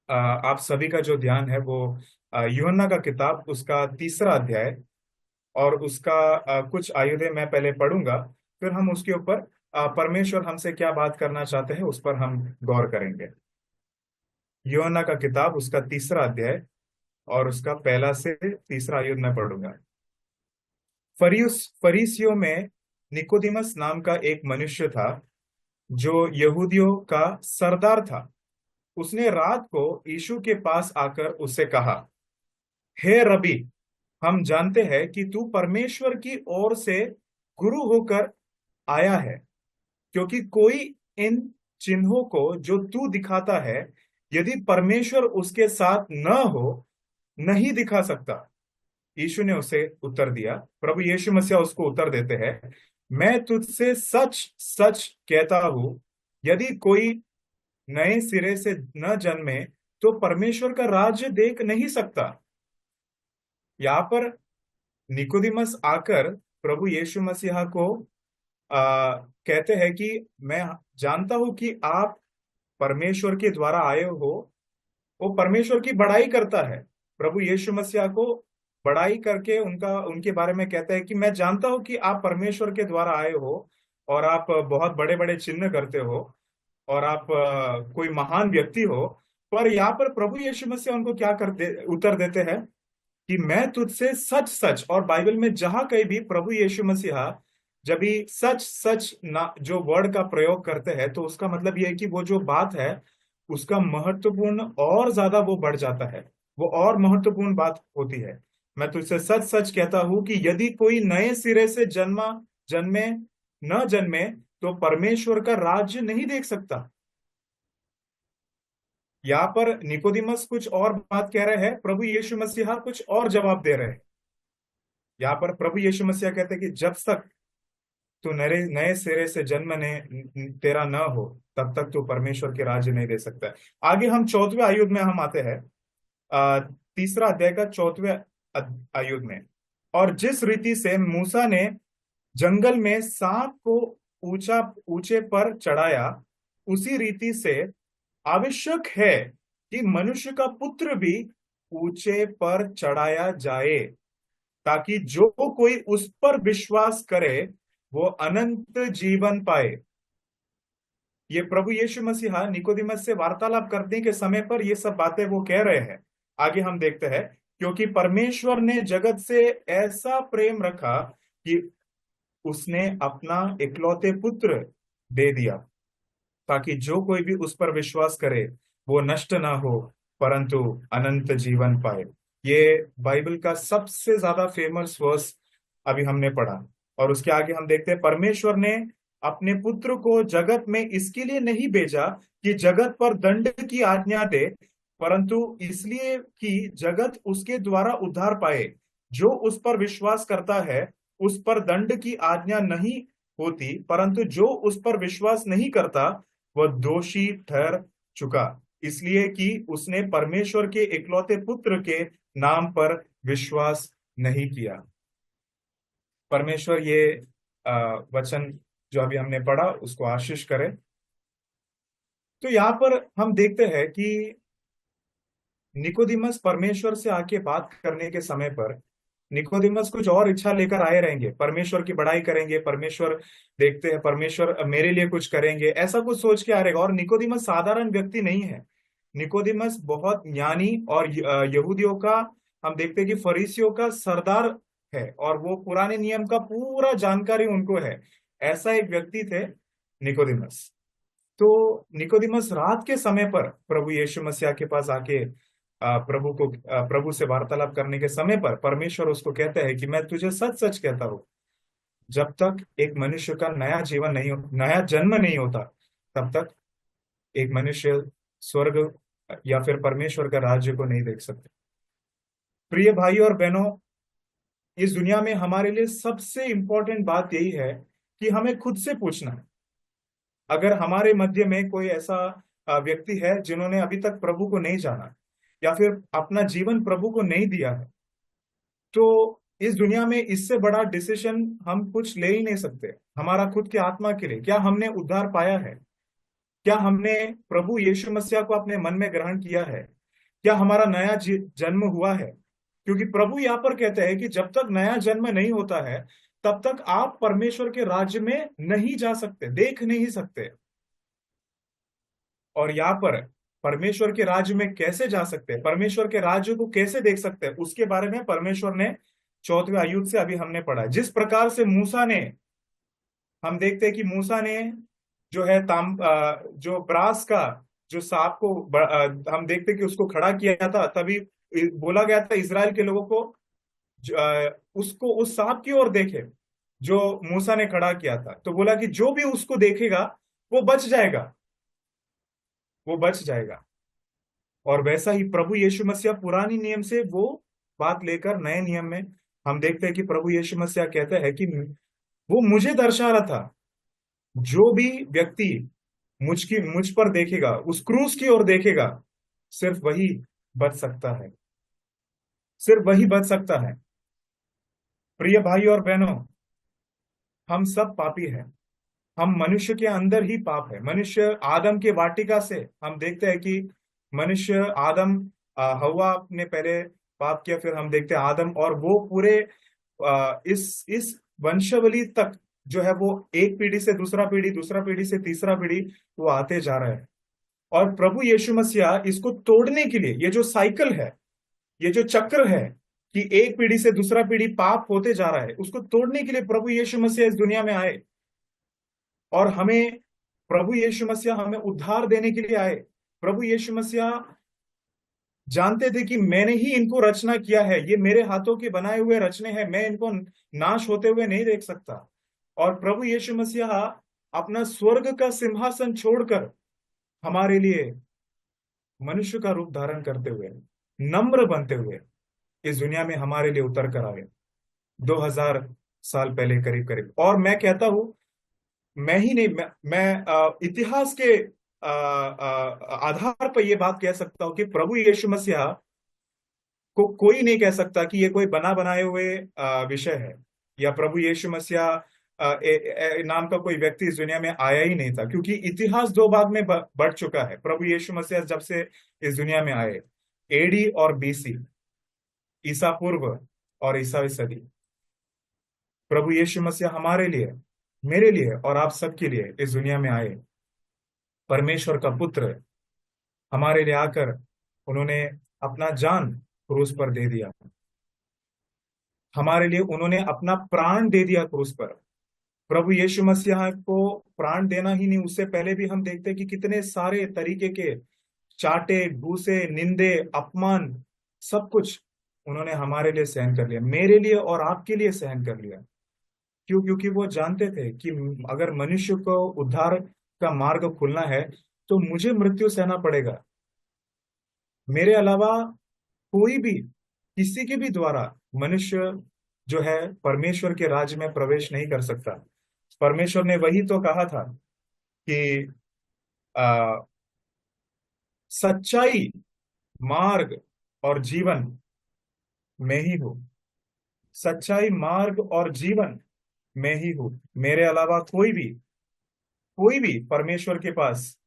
आप सभी का जो ध्यान है वो यूहन्ना का किताब उसका तीसरा अध्याय और उसका कुछ आयुधे मैं पहले पढ़ूंगा। फिर हम उसके ऊपर परमेश्वर हमसे क्या बात करना चाहते हैं उस पर हम गौर करेंगे। यूहन्ना का किताब उसका तीसरा अध्याय और उसका पहला से तीसरा आयुध मैं पढ़ूंगा। फरीसियों में निकोदिमस नाम का एक मनुष्य था जो यहूदियों का सरदार था। उसने रात को यीशु के पास आकर उससे कहा, हे रबी, हम जानते हैं कि तू परमेश्वर की ओर से गुरु होकर आया है, क्योंकि कोई इन चिन्हों को जो तू दिखाता है, यदि परमेश्वर उसके साथ न हो, नहीं दिखा सकता। यीशु ने उसे उत्तर दिया, प्रभु यीशु मसीह उसको उत्तर देते हैं, मैं तुझसे सच सच कहता हूं, यदि कोई नए सिरे से न जन्मे तो परमेश्वर का राज्य देख नहीं सकता। यहाँ पर निकोदिमस आकर प्रभु यीशु मसीहा को कहते हैं कि मैं जानता हूं कि आप परमेश्वर के द्वारा आए हो। वो परमेश्वर की बड़ाई करता है, प्रभु यीशु मसीहा को बड़ाई करके उनका उनके बारे में कहता है कि मैं जानता हूं कि आप परमेश्वर के द्वारा आए हो और आप बहुत बड़े बड़े चिन्ह करते हो और आप कोई महान व्यक्ति हो। पर यहाँ पर प्रभु यीशु मसीह उनको क्या उत्तर देते हैं कि मैं तुझसे सच सच, और बाइबल में जहां कहीं भी प्रभु यीशु मसीहा जब भी सच सच ना जो वर्ड का प्रयोग करते हैं तो उसका मतलब यह है कि वो जो बात है उसका महत्वपूर्ण और ज्यादा वो बढ़ जाता है, वो और महत्वपूर्ण बात होती है। मैं तुझसे सच सच कहता हूं कि यदि कोई नए सिरे से जन्मे न जन्मे तो परमेश्वर का राज्य नहीं देख सकता। यहाँ पर निकोदिमस कुछ और बात कह रहे हैं, प्रभु यीशु मसीहा कुछ और जवाब दे रहे हैं। यहाँ पर प्रभु यीशु मसीह कहते हैं कि जब तक तू नए नए सिरे से जन्म ने तेरा न हो, तब तक तू परमेश्वर के राज्य नहीं दे सकता है। आगे हम चौथवे आयुध में हम आते हैं, तीसरा अध्याय का चौथवे आयुध में। और जिस रीति से मूसा ने जंगल में सांप को ऊंचा ऊंचे पर चढ़ाया, उसी रीति से आवश्यक है कि मनुष्य का पुत्र भी ऊंचे पर चढ़ाया जाए, ताकि जो कोई उस पर विश्वास करे वो अनंत जीवन पाए। ये प्रभु यीशु मसीहा निकोदिमस से वार्तालाप करने के समय पर ये सब बातें वो कह रहे हैं। आगे हम देखते हैं, क्योंकि परमेश्वर ने जगत से ऐसा प्रेम रखा कि उसने अपना इकलौते पुत्र दे दिया, ताकि जो कोई भी उस पर विश्वास करे वो नष्ट ना हो परंतु अनंत जीवन पाए। ये बाइबल का सबसे ज्यादा फेमस वर्स अभी हमने पढ़ा। और उसके आगे हम देखते हैं, परमेश्वर ने अपने पुत्र को जगत में इसके लिए नहीं भेजा कि जगत पर दंड की आज्ञा दे, परंतु इसलिए कि जगत उसके द्वारा उद्धार पाए। जो उस पर विश्वास करता है उस पर दंड की आज्ञा नहीं होती, परंतु जो उस पर विश्वास नहीं करता वह दोषी ठहर चुका, इसलिए कि उसने परमेश्वर के इकलौते पुत्र के नाम पर विश्वास नहीं किया। परमेश्वर ये वचन जो अभी हमने पढ़ा उसको आशीष करे। तो यहाँ पर हम देखते हैं कि निकोदिमस परमेश्वर से आके बात करने के समय पर निकोदिमस कुछ और इच्छा लेकर आए रहेंगे, परमेश्वर की बड़ाई करेंगे, परमेश्वर देखते हैं परमेश्वर मेरे लिए कुछ करेंगे, ऐसा कुछ सोच के आ रहेगा। और निकोदिमस साधारण व्यक्ति नहीं है, निकोदिमस बहुत ज्ञानी और यहूदियों का, हम देखते हैं कि फरीसियों का सरदार है और वो पुराने नियम का पूरा जानकारी उनको है। ऐसा एक व्यक्ति थे निकोदिमस। तो निकोदिमस रात के समय पर प्रभु यीशु मसीह के पास आके प्रभु से वार्तालाप करने के समय पर परमेश्वर उसको कहते हैं कि मैं तुझे सच सच कहता हूं, जब तक एक मनुष्य का नया जन्म नहीं होता, तब तक एक मनुष्य स्वर्ग या फिर परमेश्वर का राज्य को नहीं देख सकते। प्रिय भाई और बहनों, इस दुनिया में हमारे लिए सबसे इंपॉर्टेंट बात यही है कि हमें खुद से पूछना है। अगर हमारे मध्य में कोई ऐसा व्यक्ति है जिन्होंने अभी तक प्रभु को नहीं जाना या फिर अपना जीवन प्रभु को नहीं दिया है, तो इस दुनिया में इससे बड़ा डिसीजन हम कुछ ले ही नहीं सकते हमारा खुद के आत्मा के लिए। क्या हमने उद्धार पाया है? क्या हमने प्रभु यीशु मसीह को अपने मन में ग्रहण किया है? क्या हमारा नया जन्म हुआ है? क्योंकि प्रभु यहाँ पर कहते हैं कि जब तक नया जन्म नहीं होता है तब तक आप परमेश्वर के राज्य में नहीं जा सकते, देख नहीं सकते। और यहाँ पर परमेश्वर के राज्य में कैसे जा सकते हैं, परमेश्वर के राज्य को कैसे देख सकते हैं, उसके बारे में परमेश्वर ने 4वें आयुध से अभी हमने पढ़ा। जिस प्रकार से मूसा ने, हम देखते हैं कि मूसा ने जो है जो ब्रास का जो सांप को हम देखते हैं कि उसको खड़ा किया था, तभी बोला गया था इजराइल के लोगों को उसको उस सांप की ओर देखे जो मूसा ने खड़ा किया था। तो बोला कि जो भी उसको देखेगा वो बच जाएगा, वो बच जाएगा। और वैसा ही प्रभु यीशु मसीह पुरानी नियम से वो बात लेकर नए नियम में हम देखते हैं कि प्रभु यीशु मसीह कहते हैं कि वो मुझे दर्शा रहा था, जो भी व्यक्ति मुझ पर देखेगा, उस क्रूस की ओर देखेगा, सिर्फ वही बच सकता है, सिर्फ वही बच सकता है। प्रिय भाई और बहनों, हम सब पापी हैं। हम मनुष्य के अंदर ही पाप है। मनुष्य आदम के वाटिका से हम देखते हैं कि मनुष्य आदम हव्वा ने पहले पाप किया, फिर हम देखते हैं आदम, और वो पूरे इस वंशावली तक जो है वो एक पीढ़ी से दूसरा पीढ़ी, दूसरा पीढ़ी से तीसरा पीढ़ी वो आते जा रहा है। और प्रभु यीशु मसीह इसको तोड़ने के लिए, ये जो साइकिल है, ये जो चक्र है कि एक पीढ़ी से दूसरा पीढ़ी पाप होते जा रहा है, उसको तोड़ने के लिए प्रभु यीशु मसीह इस दुनिया में आए। और हमें प्रभु यीशु मसीह हमें उद्धार देने के लिए आए। प्रभु यीशु मसीह जानते थे कि मैंने ही इनको रचना किया है, ये मेरे हाथों के बनाए हुए रचने हैं, मैं इनको नाश होते हुए नहीं देख सकता। और प्रभु यीशु मसीह अपना स्वर्ग का सिंहासन छोड़कर हमारे लिए मनुष्य का रूप धारण करते हुए, नम्र बनते हुए इस दुनिया में हमारे लिए उतर कर आए 2000 साल पहले करीब करीब। और मैं कहता हूं, मैं ही नहीं, मैं इतिहास के आधार पर यह बात कह सकता हूं कि प्रभु यीशु मसीह को कोई नहीं कह सकता कि ये कोई बना बनाए हुए विषय है, या प्रभु यीशु मसीह नाम का कोई व्यक्ति इस दुनिया में आया ही नहीं था। क्योंकि इतिहास दो भाग में बढ़ चुका है। प्रभु यीशु मसीह जब से इस दुनिया में आए, एडी और बीसी, ईसा पूर्व और ईसावी सदी, प्रभु यीशु मसीह हमारे लिए, मेरे लिए और आप सबके लिए इस दुनिया में आए। परमेश्वर का पुत्र हमारे लिए आकर उन्होंने अपना जान क्रूस पर दे दिया, हमारे लिए उन्होंने अपना प्राण दे दिया क्रूस पर। प्रभु यीशु मसीह को प्राण देना ही नहीं, उससे पहले भी हम देखते हैं कि कितने सारे तरीके के चाटे, घूसे, निंदे, अपमान, सब कुछ उन्होंने हमारे लिए सहन कर लिया, मेरे लिए और आपके लिए सहन कर लिया। क्यों? क्योंकि वो जानते थे कि अगर मनुष्य को उद्धार का मार्ग खुलना है तो मुझे मृत्यु सहना पड़ेगा। मेरे अलावा कोई भी, किसी के भी द्वारा मनुष्य जो है परमेश्वर के राज्य में प्रवेश नहीं कर सकता। परमेश्वर ने वही तो कहा था कि आ, सच्चाई, मार्ग और जीवन मैं ही हूं। सच्चाई, मार्ग और जीवन मैं ही हूं। मेरे अलावा कोई भी परमेश्वर के पास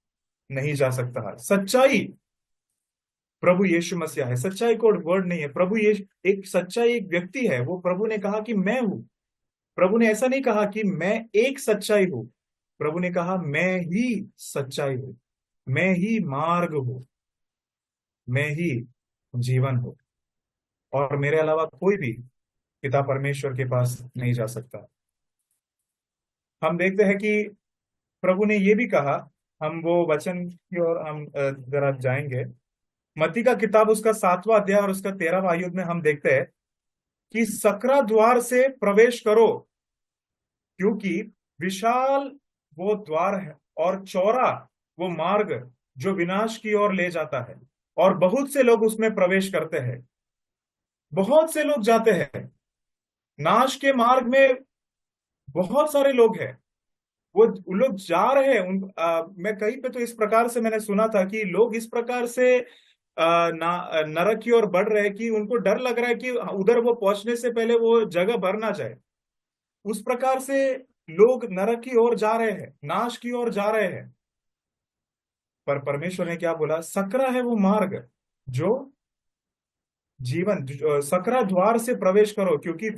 नहीं जा सकता है। सच्चाई प्रभु यीशु मसीह है। सच्चाई कोड वर्ड नहीं है, प्रभु यीशु एक सच्चाई, एक व्यक्ति है। वो प्रभु ने कहा कि मैं हूं। प्रभु ने ऐसा नहीं कहा कि मैं एक सच्चाई हूं, प्रभु ने कहा मैं ही सच्चाई हूं, मैं ही मार्ग हूं, मैं ही जीवन हूं। और मेरे अलावा कोई भी पिता परमेश्वर के पास नहीं जा सकता। हम देखते हैं कि प्रभु ने ये भी कहा, हम वो वचन की ओर हम जरा जाएंगे। मत्ती का किताब उसका 7वां अध्याय और उसका 13वां आयुध में हम देखते हैं कि सकरा द्वार से प्रवेश करो, क्योंकि विशाल वो द्वार है और चौड़ा वो मार्ग जो विनाश की ओर ले जाता है, और बहुत से लोग उसमें प्रवेश करते हैं। बहुत से लोग जाते हैं नाश के मार्ग में, बहुत सारे लोग हैं, वो लोग जा रहे हैं। मैं कहीं पे तो इस प्रकार से मैंने सुना था कि लोग इस प्रकार से नरक की ओर बढ़ रहे हैं कि उनको डर लग रहा है कि उधर वो पहुंचने से पहले वो जगह भर ना जाए। उस प्रकार से लोग नरक की ओर जा रहे हैं, नाश की ओर जा रहे हैं। पर परमेश्वर ने क्या बोला? सकरा है वो मार्ग, जो सकरा द्वार से प्रवेश करो, क्योंकि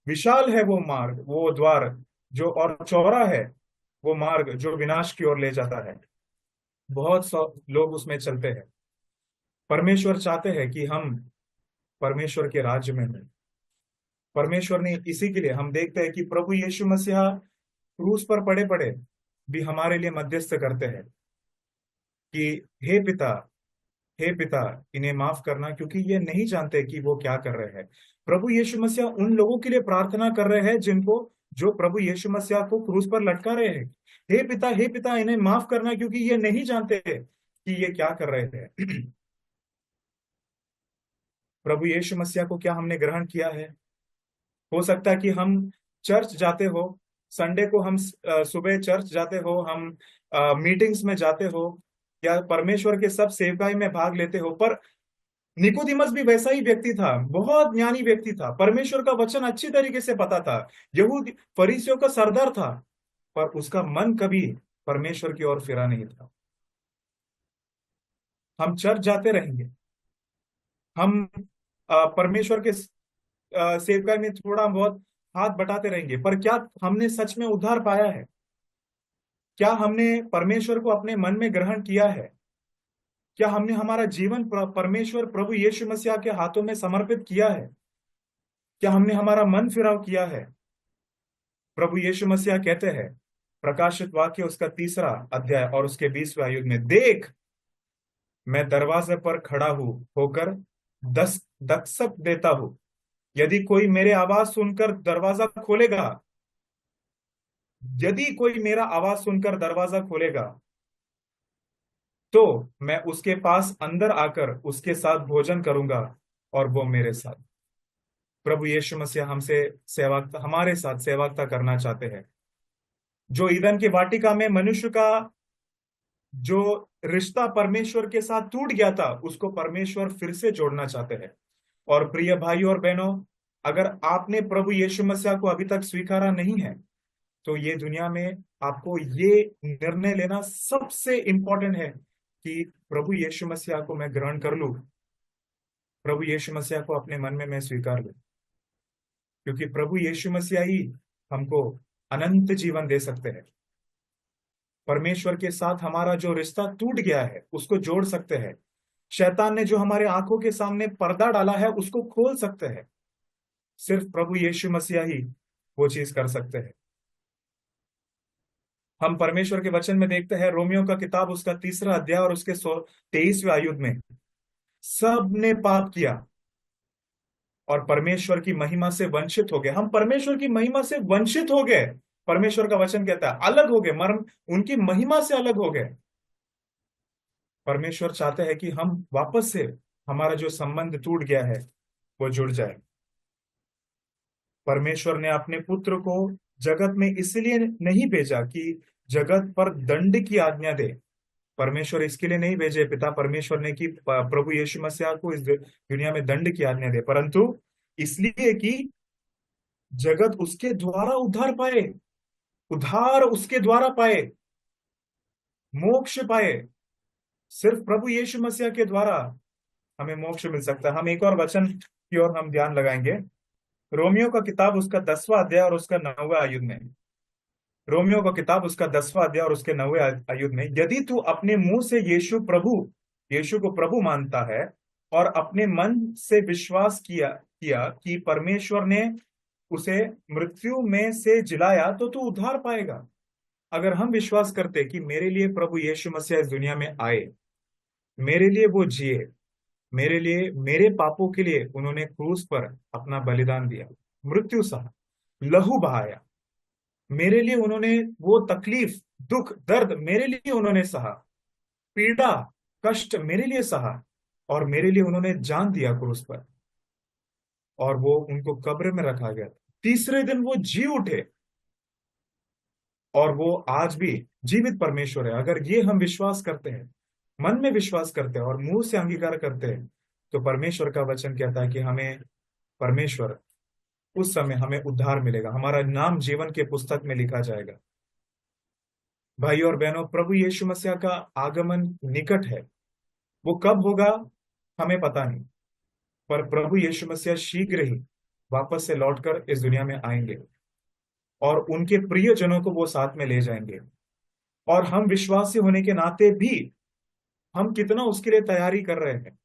विशाल है वो मार्ग, वो द्वार जो, और चौड़ा है वो मार्ग जो विनाश की ओर ले जाता है। बहुत सौ लोग उसमें चलते हैं। परमेश्वर चाहते हैं कि हम परमेश्वर के राज्य में हैं। परमेश्वर ने इसी के लिए, हम देखते हैं कि प्रभु यीशु मसीहा क्रूस पर पड़े पड़े भी हमारे लिए मध्यस्थ करते हैं कि हे पिता, हे पिता, इन्हें माफ करना, क्योंकि ये नहीं जानते कि वो क्या कर रहे हैं। प्रभु यीशु मसीहा उन लोगों के लिए प्रार्थना कर रहे हैं जिनको, जो प्रभु यीशु मसीहा को क्रूस पर लटका रहे हैं। हे पिता, इन्हें माफ करना, क्योंकि ये नहीं जानते कि ये क्या कर रहे हैं। प्रभु यीशु मसीहा को क्या हमने ग्रहण किया है? हो सकता है कि हम चर्च जाते हो, संडे को हम सुबह चर्च जाते हो, हम मीटिंग्स में जाते हो, या परमेश्वर के सब सेवकाई में भाग लेते हो, पर निकोदिमस भी वैसा ही व्यक्ति था, बहुत ज्ञानी व्यक्ति था, परमेश्वर का वचन अच्छी तरीके से पता था, यहूदी फरीसियों का सरदार था, पर उसका मन कभी परमेश्वर की ओर फिरा नहीं था। हम चर्च जाते रहेंगे, हम परमेश्वर के सेवकाई में थोड़ा बहुत हाथ बटाते रहेंगे, पर क्या हमने सच में उद्धार पाया है? क्या हमने परमेश्वर को अपने मन में ग्रहण किया है? क्या हमने हमारा जीवन परमेश्वर प्रभु यीशु मसीह के हाथों में समर्पित किया है? क्या हमने हमारा मन फिराव किया है? प्रभु यीशु मसीह कहते हैं, प्रकाशित वाक्य उसका 3 अध्याय और उसके 20वें आयत में, देख मैं दरवाजे पर खड़ा हूं, होकर दस्तक देता हूं। यदि कोई मेरे आवाज सुनकर दरवाजा खोलेगा, यदि कोई मेरा आवाज सुनकर दरवाजा खोलेगा, तो मैं उसके पास अंदर आकर उसके साथ भोजन करूंगा और वो मेरे साथ। प्रभु यीशु मसीह हमसे सेवकता, हमारे साथ सेवकता करना चाहते हैं। जो ईदन की वाटिका में मनुष्य का जो रिश्ता परमेश्वर के साथ टूट गया था, उसको परमेश्वर फिर से जोड़ना चाहते हैं। और प्रिय भाई और बहनों, अगर आपने प्रभु यीशु मसीह को अभी तक स्वीकारा नहीं है, तो ये दुनिया में आपको ये निर्णय लेना सबसे इंपॉर्टेंट है कि प्रभु यीशु मसीह को मैं ग्रहण कर लूं, प्रभु यीशु मसीह को अपने मन में मैं स्वीकार लूं, क्योंकि प्रभु यीशु मसीह ही हमको अनंत जीवन दे सकते हैं। परमेश्वर के साथ हमारा जो रिश्ता टूट गया है उसको जोड़ सकते हैं। शैतान ने जो हमारे आंखों के सामने पर्दा डाला है उसको खोल सकते हैं। सिर्फ प्रभु यीशु मसीह ही वो चीज कर सकते हैं। हम परमेश्वर के वचन में देखते हैं, रोमियो का किताब उसका 3 अध्याय और उसके 23वें आयत में, सब ने पाप किया और परमेश्वर की महिमा से वंचित हो गए। हम परमेश्वर की महिमा से वंचित हो गए। परमेश्वर का वचन कहता है अलग हो गए, मर्म उनकी महिमा से अलग हो गए। परमेश्वर चाहते हैं कि हम वापस से, हमारा जो संबंध टूट गया है वो जुड़ जाए। परमेश्वर ने अपने पुत्र को जगत में इसलिए नहीं भेजा कि जगत पर दंड की आज्ञा दे। परमेश्वर इसके लिए नहीं भेजे पिता परमेश्वर ने कि प्रभु यीशु मसीह को इस दुनिया में दंड की आज्ञा दे, परंतु इसलिए कि जगत उसके द्वारा उद्धार पाए, उद्धार उसके द्वारा पाए, मोक्ष पाए। सिर्फ प्रभु यीशु मसीह के द्वारा हमें मोक्ष मिल सकता है। हम एक और वचन की ओर हम ध्यान लगाएंगे, रोमियो का किताब उसका 10वां अध्याय और उसका 9वें आयत में। रोमियो का किताब उसका 10वां अध्याय और उसके 9वें आयत में, यदि तू अपने मुंह से यीशु को प्रभु मानता है और अपने मन से विश्वास किया किया कि परमेश्वर ने उसे मृत्यु में से जिलाया, तो तू उद्धार पाएगा। अगर हम विश्वास करते कि मेरे लिए प्रभु यीशु मसीह इस दुनिया में आए, मेरे लिए वो जिए, मेरे लिए, मेरे पापों के लिए उन्होंने क्रूस पर अपना बलिदान दिया, मृत्यु सहा, लहू बहाया, मेरे लिए उन्होंने वो तकलीफ, दुख, दर्द मेरे लिए उन्होंने सहा, पीड़ा, कष्ट मेरे लिए सहा, और मेरे लिए उन्होंने जान दिया क्रूस पर, और वो उनको कब्र में रखा गया। तीसरे दिन वो जी उठे और वो आज भी जीवित परमेश्वर है। अगर ये हम विश्वास करते हैं, मन में विश्वास करते हैं और मुंह से अंगीकार करते हैं, तो परमेश्वर का वचन कहता है कि हमें परमेश्वर, उस समय हमें उद्धार मिलेगा, हमारा नाम जीवन के पुस्तक में लिखा जाएगा। भाई और बहनों, प्रभु यीशु मसीह का आगमन निकट है। वो कब होगा हमें पता नहीं। पर प्रभु यीशु मसीह शीघ्र ही वापस से लौटकर इस दुनिया में आएंगे और उनके प्रियजनों को वो साथ में ले जाएंगे। और हम विश्वासी होने के नाते भी हम कितना उसके लिए तैयारी कर रहे हैं?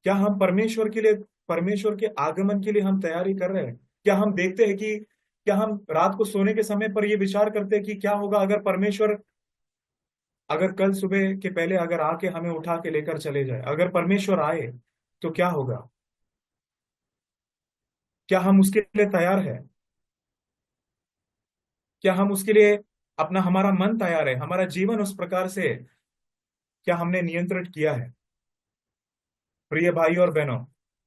क्या हम परमेश्वर के लिए, परमेश्वर के आगमन के लिए हम तैयारी कर रहे हैं? क्या हम देखते हैं कि, क्या हम रात को सोने के समय पर ये विचार करते हैं कि क्या होगा अगर परमेश्वर, अगर कल सुबह के पहले अगर आके हमें उठा के लेकर चले जाए, अगर परमेश्वर आए तो क्या होगा? क्या हम उसके लिए तैयार है? क्या हम उसके लिए अपना, हमारा मन तैयार है, हमारा जीवन उस प्रकार से क्या हमने नियंत्रित किया है? प्रिय भाई और बहनों,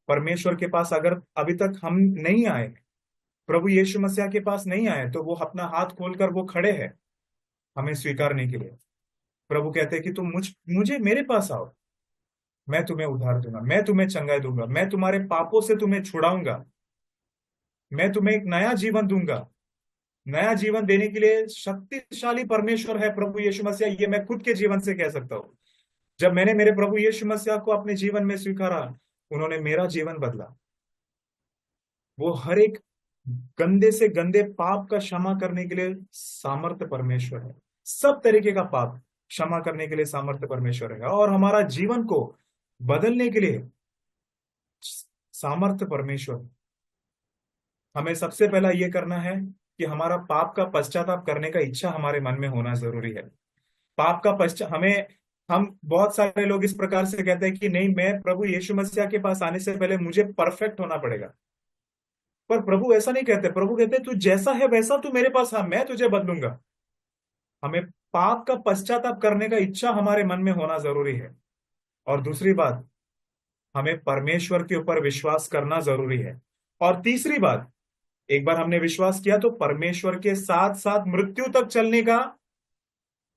परमेश्वर के पास अगर अभी तक हम नहीं आए, प्रभु यीशु मसीह के पास नहीं आए, तो वो अपना हाथ खोलकर वो खड़े हैं हमें स्वीकारने के लिए। प्रभु कहते हैं कि तुम मुझे मेरे पास आओ, मैं तुम्हें उद्धार दूंगा, मैं तुम्हें चंगाई दूंगा, मैं तुम्हारे पापों से तुम्हें छुड़ाऊंगा, मैं तुम्हें एक नया जीवन दूंगा। नया जीवन देने के लिए शक्तिशाली परमेश्वर है प्रभु यीशु मसीह, ये मैं खुद के जीवन से कह सकता हूँ। जब मैंने मेरे प्रभु यीशु मसीह को अपने जीवन में स्वीकारा, उन्होंने मेरा जीवन बदला। वो हर एक गंदे से गंदे पाप का क्षमा करने के लिए सामर्थ्य परमेश्वर है। सब तरीके का पाप क्षमा करने के लिए सामर्थ्य परमेश्वर है, और हमारा जीवन को बदलने के लिए सामर्थ्य परमेश्वर। हमें सबसे पहला ये करना है कि हमारा पाप का पश्चाताप करने का इच्छा हमारे मन में होना जरूरी है। पाप का पश्चात हमें, हम बहुत सारे लोग इस प्रकार से कहते हैं कि नहीं, मैं प्रभु यीशु मसीह के पास आने से पहले मुझे परफेक्ट होना पड़ेगा। पर प्रभु ऐसा नहीं कहते। प्रभु कहते तू जैसा है वैसा तू मेरे पास आ, मैं तुझे बदलूंगा। हमें पाप का पश्चाताप करने का इच्छा हमारे मन में होना जरूरी है। और दूसरी बात, हमें परमेश्वर के ऊपर विश्वास करना जरूरी है। और तीसरी बात, एक बार हमने विश्वास किया तो परमेश्वर के साथ साथ मृत्यु तक चलने का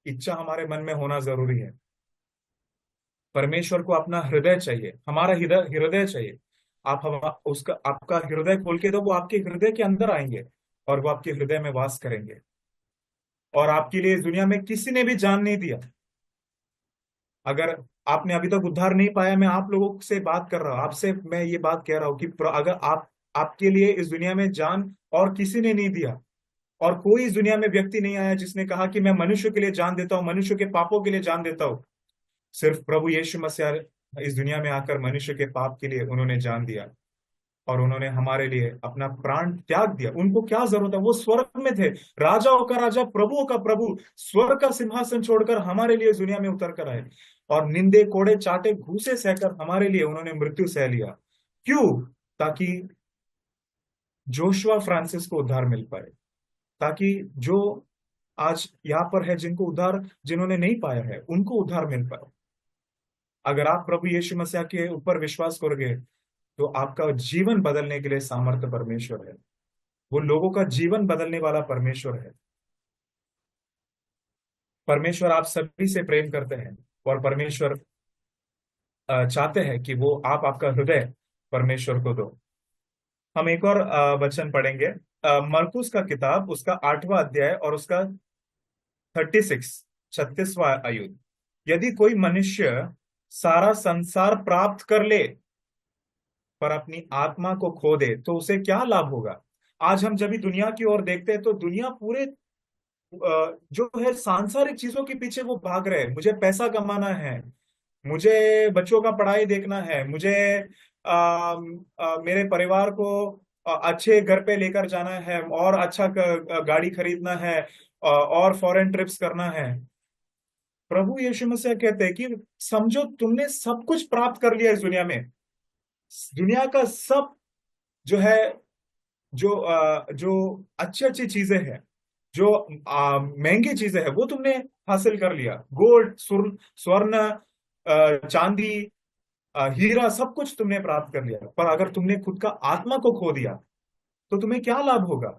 इच्छा हमारे मन में होना जरूरी है। परमेश्वर को अपना हृदय चाहिए, हमारा हृदय हृदय चाहिए। आप हम उसका, आपका हृदय खोल के दो, वो आपके हृदय के अंदर आएंगे और वो आपके हृदय में वास करेंगे। और आपके लिए इस दुनिया में किसी ने भी जान नहीं दिया। अगर आपने अभी तक उद्धार नहीं पाया, मैं आप लोगों से बात कर रहा हूं, आपसे मैं ये बात कह रहा हूं कि अगर आप, आपके लिए इस दुनिया में जान और किसी ने नहीं दिया, और कोई इस दुनिया में व्यक्ति नहीं आया जिसने कहा कि मैं मनुष्य के लिए जान देता हूं, मनुष्य के पापों के लिए जान देता हूं। सिर्फ प्रभु यीशु मसीह इस दुनिया में आकर मनुष्य के पाप के लिए उन्होंने जान दिया, और उन्होंने हमारे लिए अपना प्राण त्याग दिया। उनको क्या जरूरत है? वो स्वर्ग में थे, राजाओं का राजा, प्रभुओं का प्रभु, स्वर्ग का सिंहासन छोड़कर हमारे लिए इस दुनिया में उतर कर आए, और निंदे कोड़े चाटे घूसे सहकर हमारे लिए उन्होंने मृत्यु सह लिया। क्यों? ताकि जोशुआ फ्रांसिस को उद्धार मिल पाए, ताकि जो आज यहाँ पर है, जिनको उद्धार, जिन्होंने नहीं पाया है, उनको उद्धार मिल पाए। अगर आप प्रभु यीशु मसीह के ऊपर विश्वास करोगे तो आपका जीवन बदलने के लिए सामर्थ्य परमेश्वर है। वो लोगों का जीवन बदलने वाला परमेश्वर है। परमेश्वर आप सभी से प्रेम करते हैं, और परमेश्वर चाहते हैं कि वो आपका हृदय परमेश्वर को दो। हम एक और वचन पढ़ेंगे, मरकुस का किताब, उसका 8वां अध्याय और उसका 36वां आयुध। यदि कोई मनुष्य सारा संसार प्राप्त कर ले पर अपनी आत्मा को खो दे तो उसे क्या लाभ होगा? आज हम जब भी दुनिया की ओर देखते हैं तो दुनिया पूरे जो है सांसारिक चीजों के पीछे वो भाग रहे हैं। मुझे पैसा कमाना है, मुझे बच्चों का पढ़ाई देखना है, मुझे मेरे परिवार को अच्छे घर पे लेकर जाना है, और अच्छा गाड़ी खरीदना है, और फॉरेन ट्रिप्स करना है। प्रभु यीशु मसीह कहते हैं कि समझो तुमने सब कुछ प्राप्त कर लिया इस दुनिया में। दुनिया का सब जो है, जो अच्छी अच्छी चीजें हैं, जो महंगी चीजें हैं, वो तुमने हासिल कर लिया। गोल्ड, स्वर्ण, चांदी, हीरा, सब कुछ तुमने प्राप्त कर लिया। पर अगर तुमने खुद का आत्मा को खो दिया तो तुम्हें क्या लाभ होगा?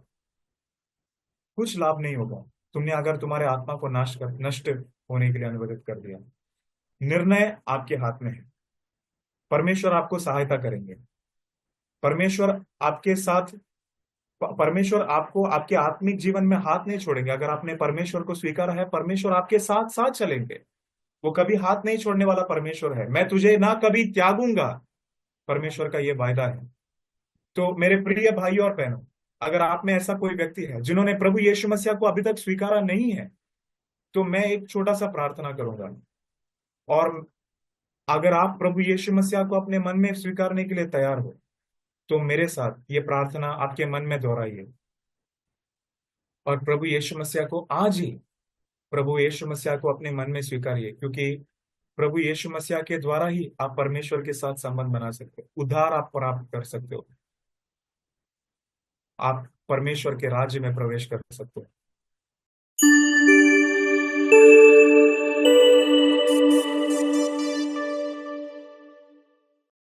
कुछ लाभ नहीं होगा। तुमने अगर तुम्हारे आत्मा को नष्ट होने के लिए अनुवदित कर दिया। निर्णय आपके हाथ में है। परमेश्वर आपको सहायता करेंगे। परमेश्वर आपके साथ, परमेश्वर आपको आपके आत्मिक जीवन में हाथ नहीं छोड़ेंगे। अगर आपने परमेश्वर को स्वीकारा है, परमेश्वर आपके साथ साथ चलेंगे। वो कभी हाथ नहीं छोड़ने वाला परमेश्वर है। मैं तुझे ना कभी त्यागूंगा, परमेश्वर का ये वायदा है। तो मेरे प्रिय भाई और बहनों, अगर आप में ऐसा कोई व्यक्ति है जिन्होंने प्रभु यीशु मसीह को अभी तक स्वीकारा नहीं है, तो मैं एक छोटा सा प्रार्थना करूंगा। और अगर आप प्रभु यीशु मसीह को अपने मन में स्वीकारने के लिए तैयार हो, तो मेरे साथ ये प्रार्थना आपके मन में दोहराइए और प्रभु यीशु मसीह को आज ही, प्रभु यीशु मसीह को अपने मन में स्वीकारिए, क्योंकि प्रभु यीशु मसीह के द्वारा ही आप परमेश्वर के साथ संबंध बना सकते हो, उद्धार आप प्राप्त कर सकते हो, आप परमेश्वर के राज्य में प्रवेश कर सकते हो।